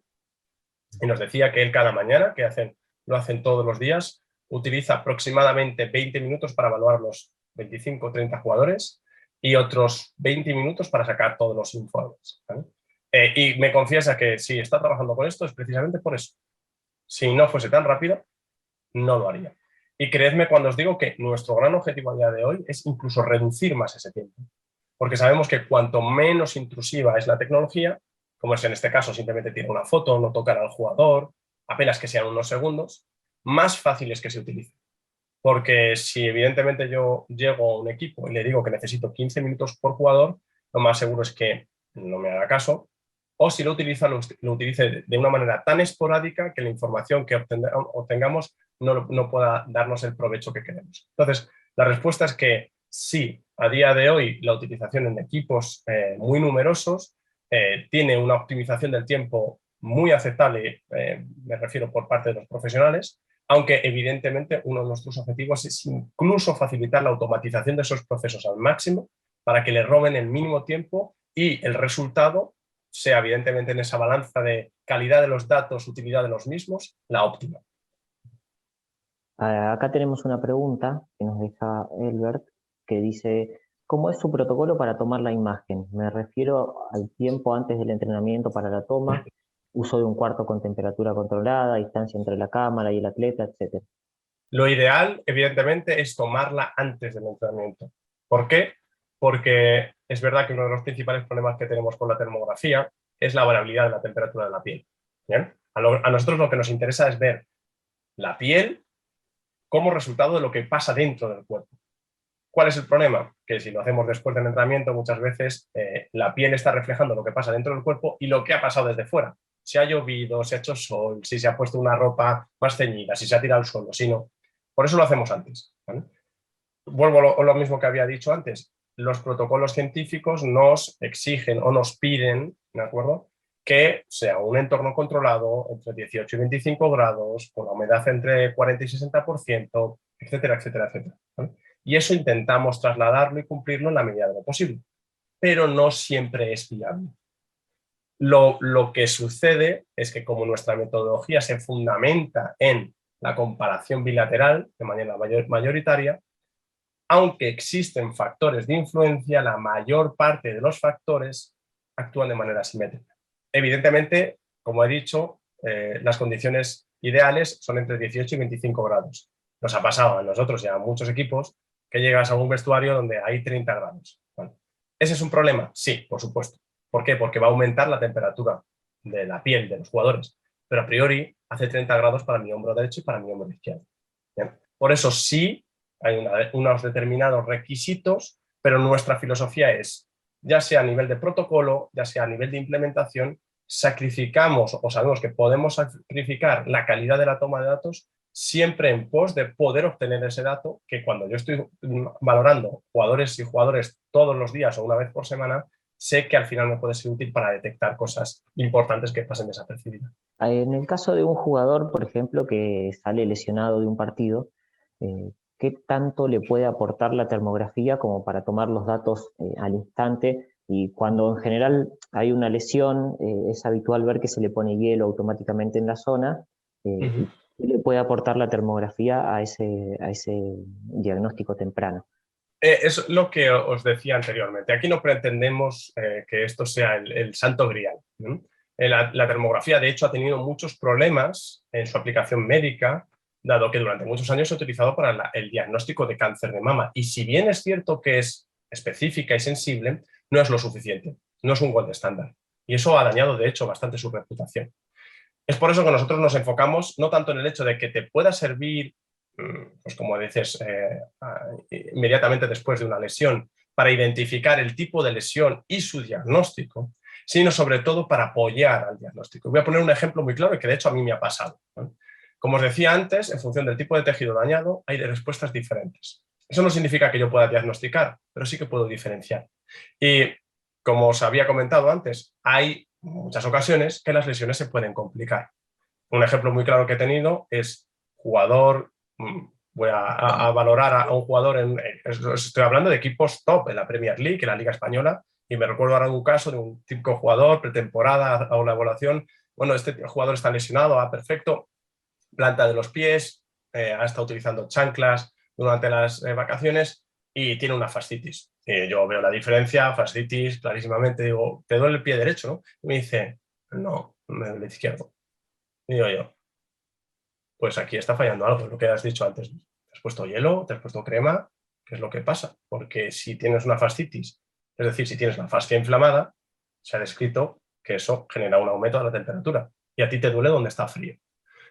y nos decía que él cada mañana, lo hacen todos los días, utiliza aproximadamente 20 minutos para evaluar los 25 o 30 jugadores y otros 20 minutos para sacar todos los informes, ¿vale? Y me confiesa que si está trabajando con esto es precisamente por eso. Si no fuese tan rápido, no lo haría. Y creedme cuando os digo que nuestro gran objetivo a día de hoy es incluso reducir más ese tiempo. Porque sabemos que cuanto menos intrusiva es la tecnología, como es en este caso, simplemente tiene una foto, no tocar al jugador, apenas que sean unos segundos, más fácil es que se utilice. Porque si evidentemente yo llego a un equipo y le digo que necesito 15 minutos por jugador, lo más seguro es que no me haga caso, o si lo utiliza, lo utilice de una manera tan esporádica que la información que obtengamos no pueda darnos el provecho que queremos. Entonces, la respuesta es que sí, a día de hoy la utilización en equipos muy numerosos tiene una optimización del tiempo muy aceptable, me refiero por parte de los profesionales, aunque evidentemente uno de nuestros objetivos es incluso facilitar la automatización de esos procesos al máximo para que le roben el mínimo tiempo y el resultado sea evidentemente en esa balanza de calidad de los datos, utilidad de los mismos, la óptima.
Acá tenemos una pregunta que nos deja Elbert, que dice, ¿cómo es su protocolo para tomar la imagen? Me refiero al tiempo antes del entrenamiento para la toma, uso de un cuarto con temperatura controlada, distancia entre la cámara y el atleta, etc.
Lo ideal, evidentemente, es tomarla antes del entrenamiento. ¿Por qué? Porque es verdad que uno de los principales problemas que tenemos con la termografía es la variabilidad de la temperatura de la piel. ¿Bien? A nosotros lo que nos interesa es ver la piel como resultado de lo que pasa dentro del cuerpo. ¿Cuál es el problema? Que si lo hacemos después del entrenamiento, muchas veces la piel está reflejando lo que pasa dentro del cuerpo y lo que ha pasado desde fuera. Si ha llovido, si ha hecho sol, si se ha puesto una ropa más ceñida, si se ha tirado al suelo, si no. Por eso lo hacemos antes. ¿Vale? Vuelvo a lo mismo que había dicho antes. Los protocolos científicos nos exigen o nos piden, ¿de acuerdo?, que sea un entorno controlado entre 18 y 25 grados, con la humedad entre 40 y 60%, etcétera, etcétera, etcétera. ¿Vale? Y eso intentamos trasladarlo y cumplirlo en la medida de lo posible, pero no siempre es viable. Lo que sucede es que como nuestra metodología se fundamenta en la comparación bilateral de manera mayoritaria, aunque existen factores de influencia, la mayor parte de los factores actúan de manera simétrica. Evidentemente, como he dicho, las condiciones ideales son entre 18 y 25 grados. Nos ha pasado a nosotros y a muchos equipos que llegas a un vestuario donde hay 30 grados. Bueno, ¿ese es un problema? Sí, por supuesto. ¿Por qué? Porque va a aumentar la temperatura de la piel de los jugadores, pero a priori hace 30 grados para mi hombro derecho y para mi hombro izquierdo. ¿Bien? Por eso sí hay unos determinados requisitos, pero nuestra filosofía es, ya sea a nivel de protocolo, ya sea a nivel de implementación, sacrificamos o sabemos que podemos sacrificar la calidad de la toma de datos siempre en pos de poder obtener ese dato que cuando yo estoy valorando jugadores y jugadores todos los días o una vez por semana, sé que al final me puede ser útil para detectar cosas importantes que pasen desapercibidas.
En el caso de un jugador, por ejemplo, que sale lesionado de un partido, ¿qué tanto le puede aportar la termografía como para tomar los datos al instante? Y cuando en general hay una lesión, es habitual ver que se le pone hielo automáticamente en la zona. ¿Y qué le puede aportar la termografía a ese diagnóstico temprano?
Es lo que os decía anteriormente. Aquí no pretendemos que esto sea el santo grial, ¿no? La termografía, de hecho, ha tenido muchos problemas en su aplicación médica, dado que durante muchos años se ha utilizado para el diagnóstico de cáncer de mama. Y si bien es cierto que es específica y sensible, no es lo suficiente, no es un gold estándar. Y eso ha dañado, de hecho, bastante su reputación. Es por eso que nosotros nos enfocamos no tanto en el hecho de que te pueda servir, pues como dices, inmediatamente después de una lesión, para identificar el tipo de lesión y su diagnóstico, sino sobre todo para apoyar al diagnóstico. Voy a poner un ejemplo muy claro y que de hecho a mí me ha pasado, ¿no? Como os decía antes, en función del tipo de tejido dañado, hay respuestas diferentes. Eso no significa que yo pueda diagnosticar, pero sí que puedo diferenciar. Y como os había comentado antes, hay muchas ocasiones que las lesiones se pueden complicar. Un ejemplo muy claro que he tenido es jugador, voy a valorar a un jugador, estoy hablando de equipos top en la Premier League, en la Liga Española, y me recuerdo ahora un caso de un típico jugador, pretemporada, a una evaluación, bueno, este jugador está lesionado, perfecto, planta de los pies, ha estado utilizando chanclas durante las vacaciones y tiene una fascitis. Yo veo la diferencia, fascitis, clarísimamente, digo, ¿te duele el pie derecho, no? Y me dice, no, me duele el izquierdo. Y digo yo, pues aquí está fallando algo, lo que has dicho antes. ¿Te has puesto hielo? ¿Te has puesto crema? ¿Qué es lo que pasa? Porque si tienes una fascitis, es decir, si tienes la fascia inflamada, se ha descrito que eso genera un aumento de la temperatura y a ti te duele donde está frío.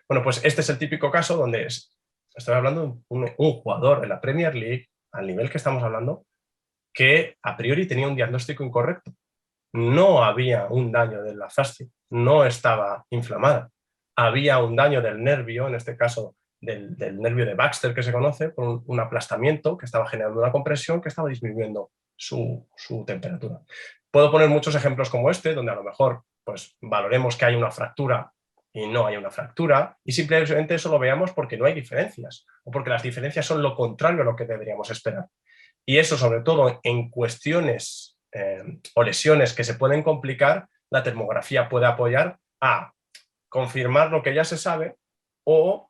Bueno, pues este es el típico caso donde estoy hablando de un jugador en la Premier League, al nivel que estamos hablando, que a priori tenía un diagnóstico incorrecto. No había un daño de la fascia, no estaba inflamada. Había un daño del nervio, en este caso del nervio de Baxter que se conoce, por un aplastamiento que estaba generando una compresión que estaba disminuyendo su temperatura. Puedo poner muchos ejemplos como este, donde a lo mejor pues, valoremos que hay una fractura y no hay una fractura, y simplemente eso lo veamos porque no hay diferencias, o porque las diferencias son lo contrario a lo que deberíamos esperar. Y eso, sobre todo, en cuestiones o lesiones que se pueden complicar, la termografía puede apoyar a confirmar lo que ya se sabe o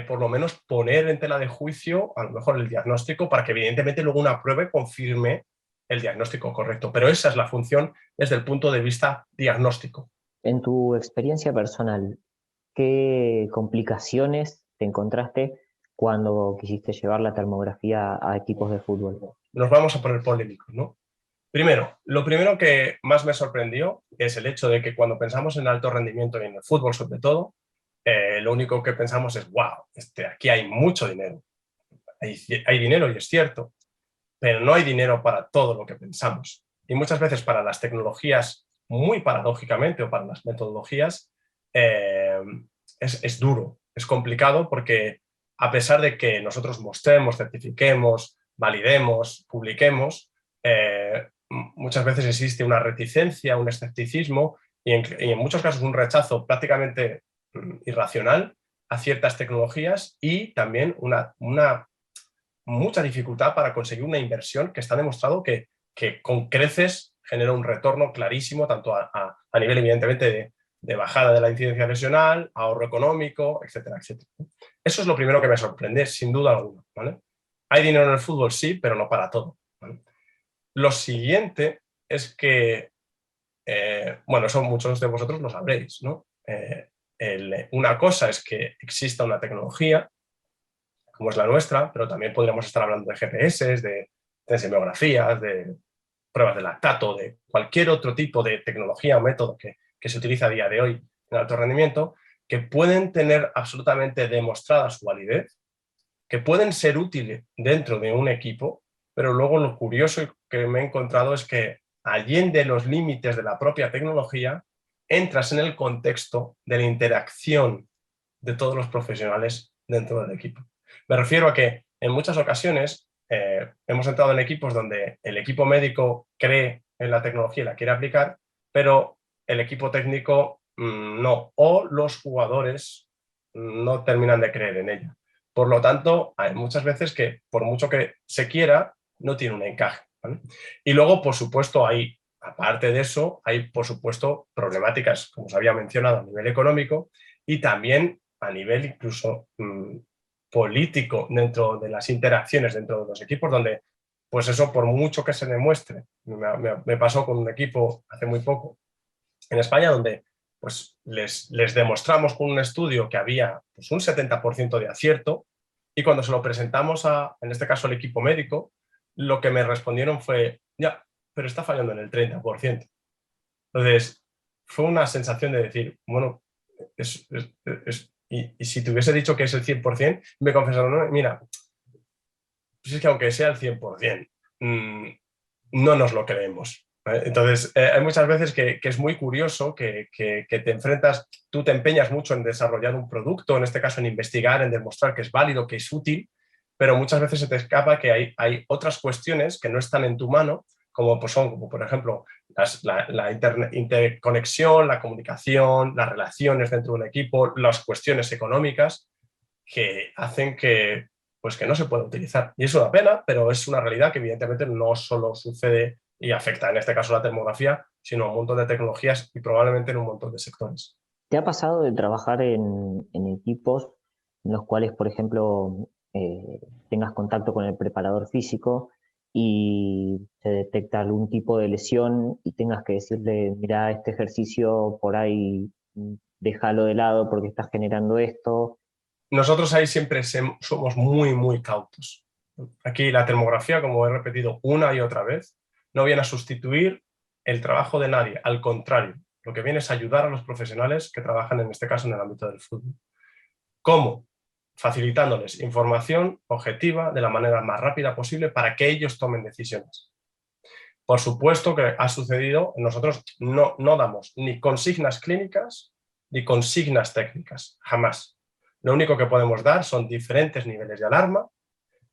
por lo menos poner en tela de juicio a lo mejor el diagnóstico para que evidentemente luego una prueba confirme el diagnóstico correcto. Pero esa es la función desde el punto de vista diagnóstico.
En tu experiencia personal, ¿qué complicaciones te encontraste cuando quisiste llevar la termografía a equipos de fútbol?
Nos vamos a poner polémicos, ¿no? Primero, lo primero que más me sorprendió es el hecho de que cuando pensamos en alto rendimiento y en el fútbol sobre todo, lo único que pensamos es, wow, aquí hay mucho dinero. Hay dinero y es cierto, pero no hay dinero para todo lo que pensamos. Y muchas veces para las tecnologías, muy paradójicamente, o para las metodologías, es duro, es complicado porque a pesar de que nosotros mostremos, certifiquemos, validemos, publiquemos, muchas veces existe una reticencia, un escepticismo y en muchos casos un rechazo prácticamente irracional a ciertas tecnologías y también mucha dificultad para conseguir una inversión que está demostrado que con creces genera un retorno clarísimo, tanto a nivel evidentemente de bajada de la incidencia lesional, ahorro económico, etcétera, etcétera. Eso es lo primero que me sorprende, sin duda alguna, ¿vale? ¿Hay dinero en el fútbol? Sí, pero no para todo, ¿vale? Lo siguiente es que, bueno, eso muchos de vosotros lo sabréis, ¿no? Una cosa es que exista una tecnología como es la nuestra, pero también podríamos estar hablando de GPS, de semiografías, de pruebas de lactato, de cualquier otro tipo de tecnología o método que se utiliza a día de hoy en alto rendimiento, que pueden tener absolutamente demostrada su validez, que pueden ser útiles dentro de un equipo, pero luego lo curioso que me he encontrado es que allende los límites de la propia tecnología, entras en el contexto de la interacción de todos los profesionales dentro del equipo. Me refiero a que en muchas ocasiones hemos entrado en equipos donde el equipo médico cree en la tecnología y la quiere aplicar, pero el equipo técnico no, o los jugadores no terminan de creer en ella. Por lo tanto, hay muchas veces que por mucho que se quiera, no tiene un encaje, ¿vale? Y luego, por supuesto, aparte de eso, hay por supuesto problemáticas, como os había mencionado, a nivel económico y también a nivel incluso político dentro de las interacciones dentro de los equipos, donde pues eso por mucho que se demuestre, me pasó con un equipo hace muy poco en España donde pues les demostramos con un estudio que había pues, un 70% de acierto y cuando se lo presentamos en este caso al equipo médico, lo que me respondieron fue, ya, pero está fallando en el 30%. Entonces, fue una sensación de decir, bueno, y si te hubiese dicho que es el 100%, me confesaron, no, mira, pues es que aunque sea el 100%, no nos lo creemos. ¿Vale? Entonces, hay muchas veces que es muy curioso que te enfrentas, tú te empeñas mucho en desarrollar un producto, en este caso en investigar, en demostrar que es válido, que es útil, pero muchas veces se te escapa que hay otras cuestiones que no están en tu mano, como pues son, como por ejemplo, la interconexión, la comunicación, las relaciones dentro de un equipo, las cuestiones económicas que hacen pues que no se pueda utilizar. Y es una pena, pero es una realidad que evidentemente no solo sucede y afecta en este caso la termografía, sino a un montón de tecnologías y probablemente en un montón de sectores.
¿Te ha pasado de trabajar en equipos en los cuales, por ejemplo, tengas contacto con el preparador físico y se detecta algún tipo de lesión y tengas que decirle, mira, este ejercicio por ahí déjalo de lado porque estás generando esto?
Nosotros ahí siempre somos muy, muy cautos. Aquí la termografía, como he repetido una y otra vez, no viene a sustituir el trabajo de nadie, al contrario, lo que viene es ayudar a los profesionales que trabajan en este caso en el ámbito del fútbol. ¿Cómo? Facilitándoles información objetiva de la manera más rápida posible para que ellos tomen decisiones. Por supuesto que ha sucedido, nosotros no damos ni consignas clínicas ni consignas técnicas, jamás. Lo único que podemos dar son diferentes niveles de alarma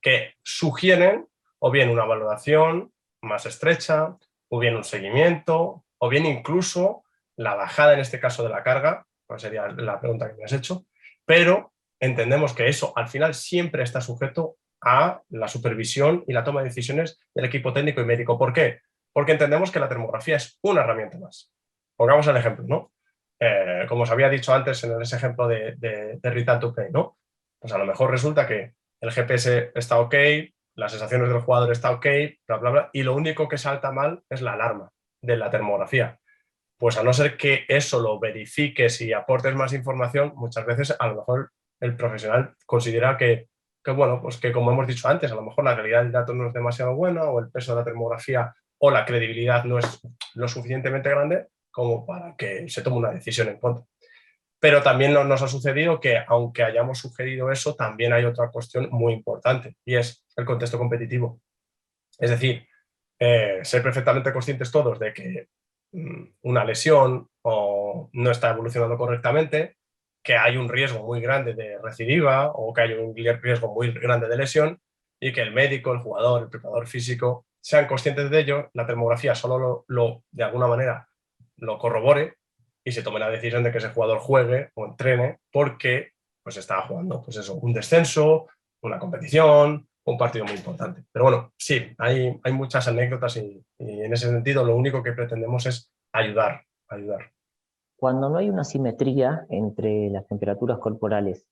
que sugieren o bien una valoración más estrecha, o bien un seguimiento, o bien incluso la bajada, en este caso, de la carga, pues sería la pregunta que me has hecho, pero entendemos que eso al final siempre está sujeto a la supervisión y la toma de decisiones del equipo técnico y médico. ¿Por qué? Porque entendemos que la termografía es una herramienta más. Pongamos el ejemplo, ¿no? Como os había dicho antes en ese ejemplo de Return to Play, ¿no? Pues a lo mejor resulta que el GPS está ok, las sensaciones del jugador está ok, bla, bla, bla, y lo único que salta mal es la alarma de la termografía. Pues a no ser que eso lo verifiques y aportes más información, muchas veces a lo mejor el profesional considera que bueno, pues que como hemos dicho antes, a lo mejor la calidad del dato no es demasiado buena o el peso de la termografía o la credibilidad no es lo suficientemente grande como para que se tome una decisión en contra. Pero también nos ha sucedido que, aunque hayamos sugerido eso, también hay otra cuestión muy importante y es el contexto competitivo. Es decir, ser perfectamente conscientes todos de que una lesión o no está evolucionando correctamente, que hay un riesgo muy grande de recidiva o que hay un riesgo muy grande de lesión y que el médico, el jugador, el preparador físico sean conscientes de ello, la termografía solo de alguna manera lo corrobore y se tome la decisión de que ese jugador juegue o entrene porque pues está jugando pues eso, un descenso, una competición, un partido muy importante. Pero bueno, sí, hay muchas anécdotas y en ese sentido lo único que pretendemos es ayudar.
Cuando no hay una simetría entre las temperaturas corporales,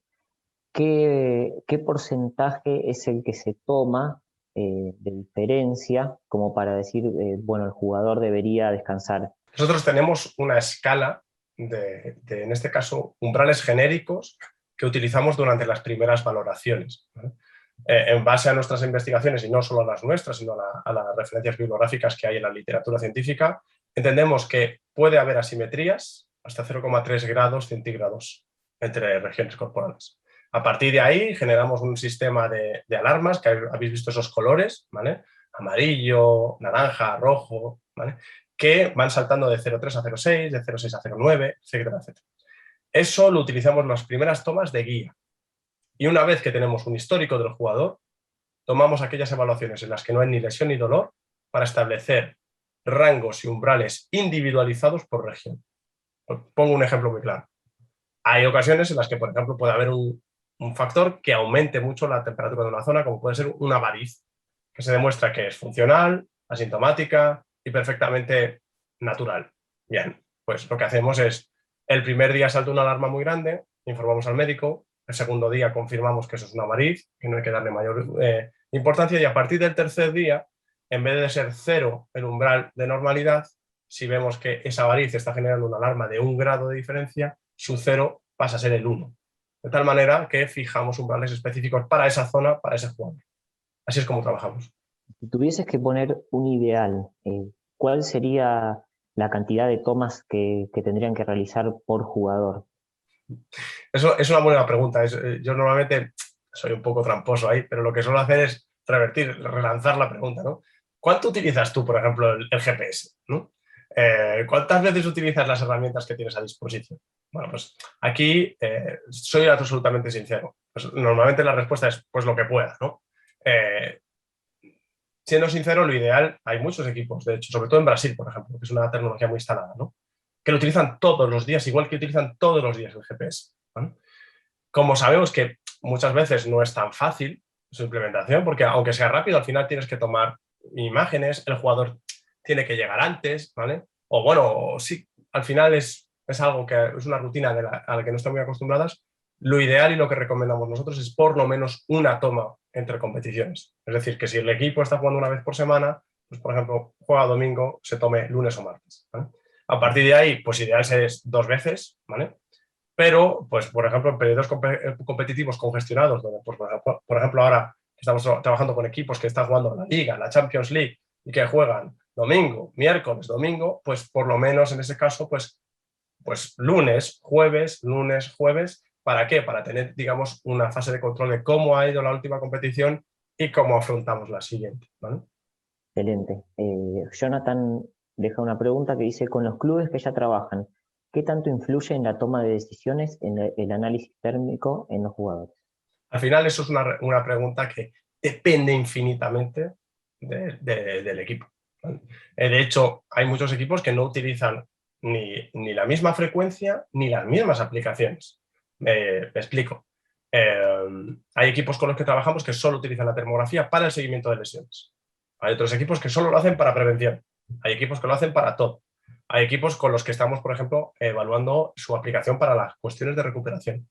¿qué porcentaje es el que se toma de diferencia como para decir, bueno, el jugador debería descansar?
Nosotros tenemos una escala de, en este caso, umbrales genéricos que utilizamos durante las primeras valoraciones, ¿vale? En base a nuestras investigaciones, y no solo a las nuestras, sino a las referencias bibliográficas que hay en la literatura científica, entendemos que puede haber asimetrías hasta 0,3 grados centígrados entre regiones corporales. A partir de ahí generamos un sistema de alarmas, que habéis visto esos colores, ¿vale? Amarillo, naranja, rojo, ¿vale? Que van saltando de 0,3 a 0,6, de 0,6 a 0,9, etcétera, etcétera. Eso lo utilizamos en las primeras tomas de guía. Y una vez que tenemos un histórico del jugador, tomamos aquellas evaluaciones en las que no hay ni lesión ni dolor para establecer rangos y umbrales individualizados por región. Pongo un ejemplo muy claro. Hay ocasiones en las que, por ejemplo, puede haber un factor que aumente mucho la temperatura de una zona, como puede ser una variz, que se demuestra que es funcional, asintomática y perfectamente natural. Bien, pues lo que hacemos es, el primer día salta una alarma muy grande, informamos al médico, el segundo día confirmamos que eso es una variz, que no hay que darle mayor importancia, y a partir del tercer día, en vez de ser 0 el umbral de normalidad, si vemos que esa variz está generando una alarma de 1 grado de diferencia, su 0 pasa a ser el 1. De tal manera que fijamos umbrales específicos para esa zona, para ese jugador. Así es como trabajamos.
Si tuvieses que poner un ideal, ¿cuál sería la cantidad de tomas que tendrían que realizar por jugador?
Eso es una buena pregunta. Yo normalmente soy un poco tramposo ahí, pero lo que suelo hacer es relanzar la pregunta, ¿no? ¿Cuánto utilizas tú, por ejemplo, el GPS? ¿No? ¿Cuántas veces utilizas las herramientas que tienes a disposición? Bueno, pues aquí soy absolutamente sincero. Pues normalmente la respuesta es pues lo que pueda, ¿no? Siendo sincero, lo ideal, hay muchos equipos, de hecho, sobre todo en Brasil, por ejemplo, que es una tecnología muy instalada, ¿no? Que lo utilizan todos los días, igual que utilizan todos los días el GPS, ¿no? Como sabemos que muchas veces no es tan fácil su implementación, porque aunque sea rápido, al final tienes que tomar imágenes, el jugador tiene que llegar antes, ¿vale? O bueno, sí, al final es algo que es una rutina a la que no están muy acostumbradas. Lo ideal y lo que recomendamos nosotros es por lo menos una toma entre competiciones. Es decir, que si el equipo está jugando una vez por semana, pues por ejemplo, juega domingo, se tome lunes o martes, ¿vale? A partir de ahí, pues ideal es 2 veces, ¿vale? Pero, pues, por ejemplo, en periodos competitivos congestionados, donde, pues, por ejemplo, ahora estamos trabajando con equipos que están jugando la Liga, la Champions League, y que juegan domingo, miércoles, domingo, pues por lo menos en ese caso, pues lunes, jueves, ¿Para qué? Para tener, digamos, una fase de control de cómo ha ido la última competición y cómo afrontamos la siguiente, ¿vale?
Excelente. Jonathan deja una pregunta que dice, con los clubes que ya trabajan, ¿qué tanto influye en la toma de decisiones en el análisis térmico en los jugadores?
Al final eso es una pregunta que depende infinitamente del equipo, ¿vale? De hecho, hay muchos equipos que no utilizan ni la misma frecuencia ni las mismas aplicaciones. Me explico. Hay equipos con los que trabajamos que solo utilizan la termografía para el seguimiento de lesiones. Hay otros equipos que solo lo hacen para prevención. Hay equipos que lo hacen para todo. Hay equipos con los que estamos, por ejemplo, evaluando su aplicación para las cuestiones de recuperación.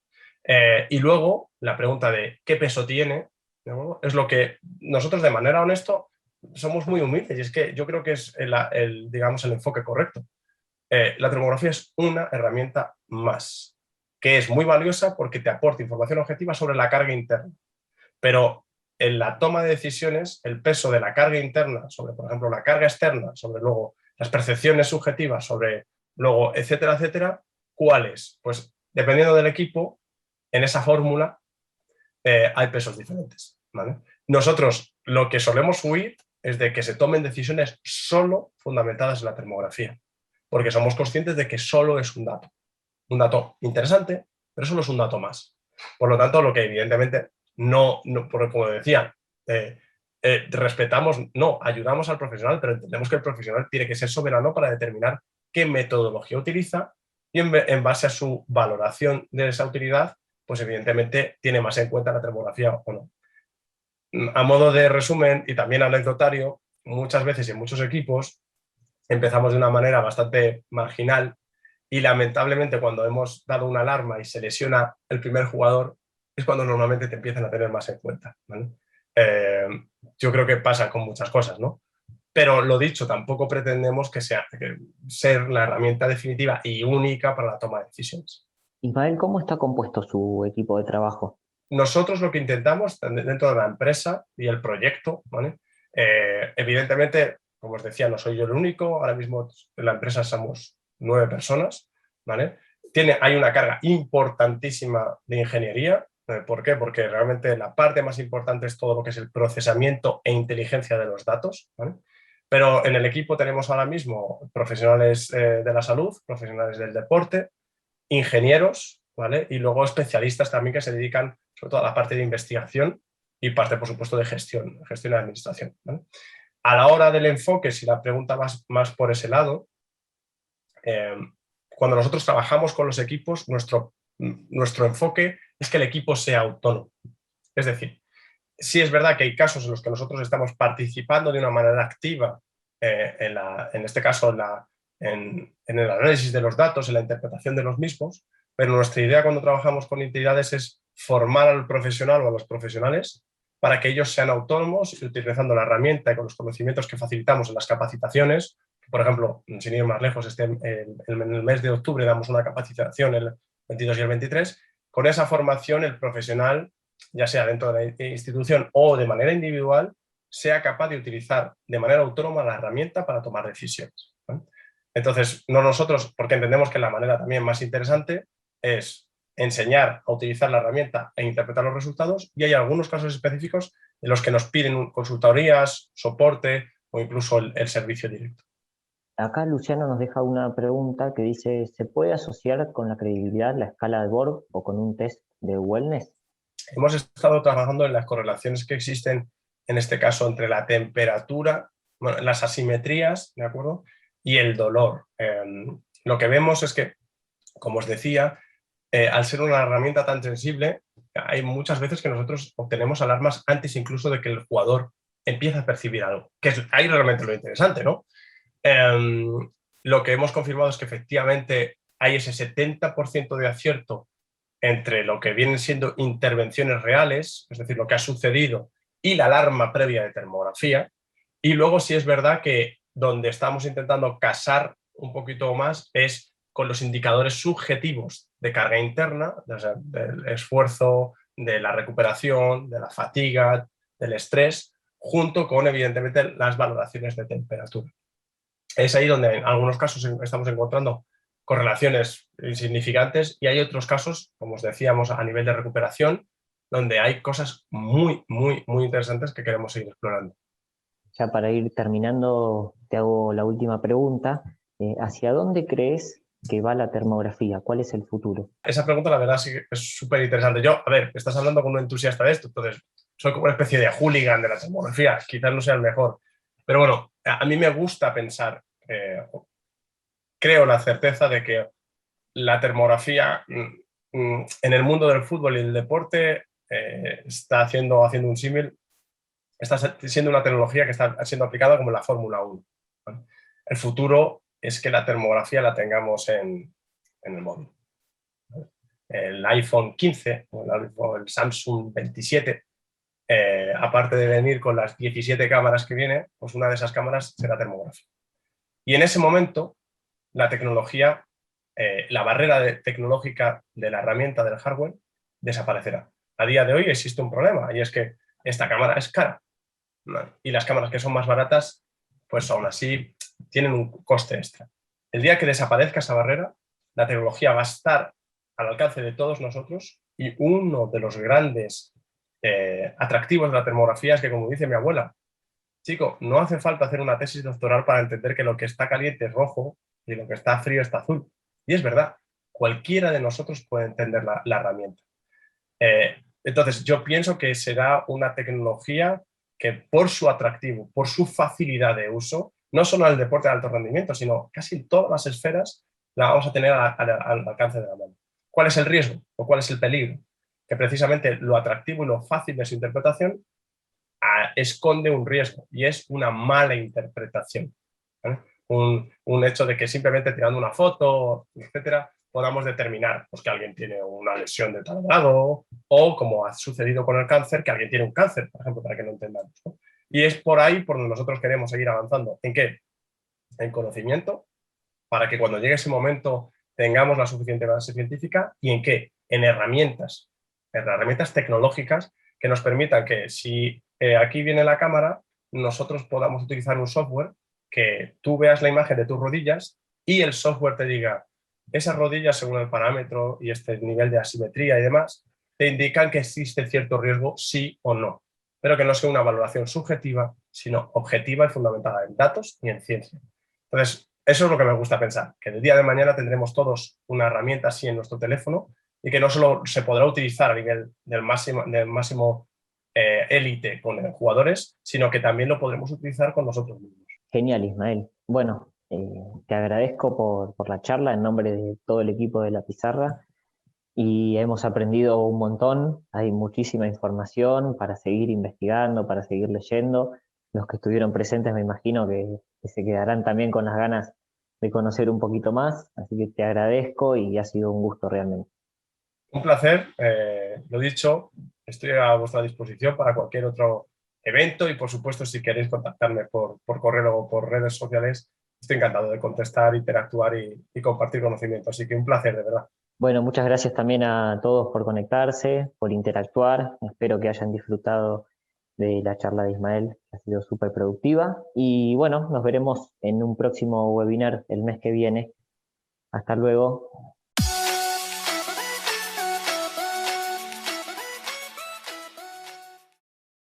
Y luego la pregunta de qué peso tiene, ¿no? Es lo que nosotros de manera honesta somos muy humildes y es que yo creo que es digamos, el enfoque correcto. La termografía es una herramienta más, que es muy valiosa porque te aporta información objetiva sobre la carga interna. Pero en la toma de decisiones, el peso de la carga interna sobre, por ejemplo, la carga externa, sobre luego las percepciones subjetivas, sobre luego, etcétera, etcétera, ¿cuál es? Pues dependiendo del equipo, en esa fórmula hay pesos diferentes, ¿vale? Nosotros lo que solemos huir es de que se tomen decisiones solo fundamentadas en la termografía, porque somos conscientes de que solo es un dato interesante, pero solo es un dato más. Por lo tanto, lo que evidentemente porque como decía, respetamos, no, ayudamos al profesional, pero entendemos que el profesional tiene que ser soberano para determinar qué metodología utiliza y en base a su valoración de esa utilidad, pues evidentemente tiene más en cuenta la termografía o no. A modo de resumen y también anecdotario, muchas veces y en muchos equipos empezamos de una manera bastante marginal y lamentablemente cuando hemos dado una alarma y se lesiona el primer jugador es cuando normalmente te empiezan a tener más en cuenta, ¿vale? Yo creo que pasa con muchas cosas, ¿no? Pero lo dicho, tampoco pretendemos que ser la herramienta definitiva y única para la toma de decisiones.
Ismael, ¿cómo está compuesto su equipo de trabajo?
Nosotros lo que intentamos dentro de la empresa y el proyecto, ¿vale? Evidentemente, como os decía, no soy yo el único, ahora mismo en la empresa somos 9 personas, ¿vale? Hay una carga importantísima de ingeniería. ¿Por qué? Porque realmente la parte más importante es todo lo que es el procesamiento e inteligencia de los datos, ¿vale? Pero en el equipo tenemos ahora mismo profesionales de la salud, profesionales del deporte, ingenieros, ¿vale? Y luego especialistas también que se dedican sobre todo a la parte de investigación y parte, por supuesto, de gestión y administración, ¿vale? A la hora del enfoque, si la pregunta más por ese lado, cuando nosotros trabajamos con los equipos, nuestro enfoque es que el equipo sea autónomo. Es decir, sí es verdad que hay casos en los que nosotros estamos participando de una manera activa, en este caso en el análisis de los datos, en la interpretación de los mismos, pero nuestra idea cuando trabajamos con entidades es formar al profesional o a los profesionales para que ellos sean autónomos utilizando la herramienta y con los conocimientos que facilitamos en las capacitaciones. Por ejemplo, sin ir más lejos, en el mes de octubre damos una capacitación el 22 y el 23. Con esa formación el profesional, ya sea dentro de la institución o de manera individual, sea capaz de utilizar de manera autónoma la herramienta para tomar decisiones, ¿no? Entonces, no nosotros, porque entendemos que la manera también más interesante es enseñar a utilizar la herramienta e interpretar los resultados, y hay algunos casos específicos en los que nos piden consultorías, soporte o incluso el servicio directo.
Acá Luciano nos deja una pregunta que dice, ¿se puede asociar con la credibilidad la escala de Borg o con un test de wellness?
Hemos estado trabajando en las correlaciones que existen, en este caso, entre la temperatura, bueno, las asimetrías, ¿de acuerdo? Y el dolor. Lo que vemos es que, como os decía, al ser una herramienta tan sensible, hay muchas veces que nosotros obtenemos alarmas antes incluso de que el jugador empiece a percibir algo, que es ahí realmente lo interesante, ¿no? Lo que hemos confirmado es que efectivamente hay ese 70% de acierto entre lo que vienen siendo intervenciones reales, es decir, lo que ha sucedido, y la alarma previa de termografía. Y luego sí es verdad que donde estamos intentando casar un poquito más es con los indicadores subjetivos de carga interna, del esfuerzo, de la recuperación, de la fatiga, del estrés, junto con, evidentemente, las valoraciones de temperatura. Es ahí donde en algunos casos estamos encontrando correlaciones insignificantes, y hay otros casos, como os decíamos, a nivel de recuperación, donde hay cosas muy, muy, muy interesantes que queremos seguir explorando.
Ya para ir terminando, te hago la última pregunta. ¿Hacia dónde crees que va la termografía? ¿Cuál es el futuro?
Esa pregunta, la verdad, sí que es súper interesante. Yo, a ver, estás hablando con un entusiasta de esto, entonces soy como una especie de hooligan de la termografía, quizás no sea el mejor, pero bueno, a mí me gusta pensar, creo la certeza de que la termografía en el mundo del fútbol y el deporte está haciendo un símil, está siendo una tecnología que está siendo aplicada como en la Fórmula 1. ¿Vale? El futuro es que la termografía la tengamos en el móvil. El iPhone 15 o el Samsung 27, aparte de venir con las 17 cámaras que viene, pues una de esas cámaras será termográfica. Y en ese momento, la tecnología, la barrera tecnológica de la herramienta del hardware desaparecerá. A día de hoy existe un problema, y es que esta cámara es cara, ¿no? Y las cámaras que son más baratas, pues aún así tienen un coste extra. El día que desaparezca esa barrera, la tecnología va a estar al alcance de todos nosotros, y uno de los grandes atractivos de la termografía es que, como dice mi abuela, chico, no hace falta hacer una tesis doctoral para entender que lo que está caliente es rojo y lo que está frío está azul. Y es verdad, cualquiera de nosotros puede entender la herramienta. Entonces, yo pienso que será una tecnología que, por su atractivo, por su facilidad de uso, no solo en el deporte de alto rendimiento, sino casi en todas las esferas, la vamos a tener al alcance de la mano. ¿Cuál es el riesgo o cuál es el peligro? Que precisamente lo atractivo y lo fácil de su interpretación esconde un riesgo, y es una mala interpretación. ¿Vale? Un hecho de que simplemente tirando una foto, etcétera, podamos determinar pues, que alguien tiene una lesión de tal grado, o, como ha sucedido con el cáncer, que alguien tiene un cáncer, por ejemplo, para que lo entendamos, ¿no? Y es por ahí por donde nosotros queremos seguir avanzando. ¿En qué? En conocimiento, para que cuando llegue ese momento tengamos la suficiente base científica. ¿Y en qué? En herramientas tecnológicas que nos permitan que, si aquí viene la cámara, nosotros podamos utilizar un software que tú veas la imagen de tus rodillas y el software te diga, esas rodillas, según el parámetro y este nivel de asimetría y demás, te indican que existe cierto riesgo, sí o no, pero que no sea una valoración subjetiva, sino objetiva y fundamentada en datos y en ciencia. Entonces, eso es lo que me gusta pensar, que el día de mañana tendremos todos una herramienta así en nuestro teléfono, y que no solo se podrá utilizar a nivel del máximo élite con jugadores, sino que también lo podremos utilizar con nosotros mismos.
Genial, Ismael. Bueno, te agradezco por la charla en nombre de todo el equipo de La Pizarra, y hemos aprendido un montón. Hay muchísima información para seguir investigando, para seguir leyendo. Los que estuvieron presentes me imagino que se quedarán también con las ganas de conocer un poquito más, así que te agradezco y ha sido un gusto realmente.
Un placer, lo dicho, estoy a vuestra disposición para cualquier otro evento, y por supuesto, si queréis contactarme por correo o por redes sociales, estoy encantado de contestar, interactuar y compartir conocimiento. Así que un placer, de verdad.
Bueno, muchas gracias también a todos por conectarse, por interactuar. Espero que hayan disfrutado de la charla de Ismael, que ha sido súper productiva. Y bueno, nos veremos en un próximo webinar el mes que viene. Hasta luego.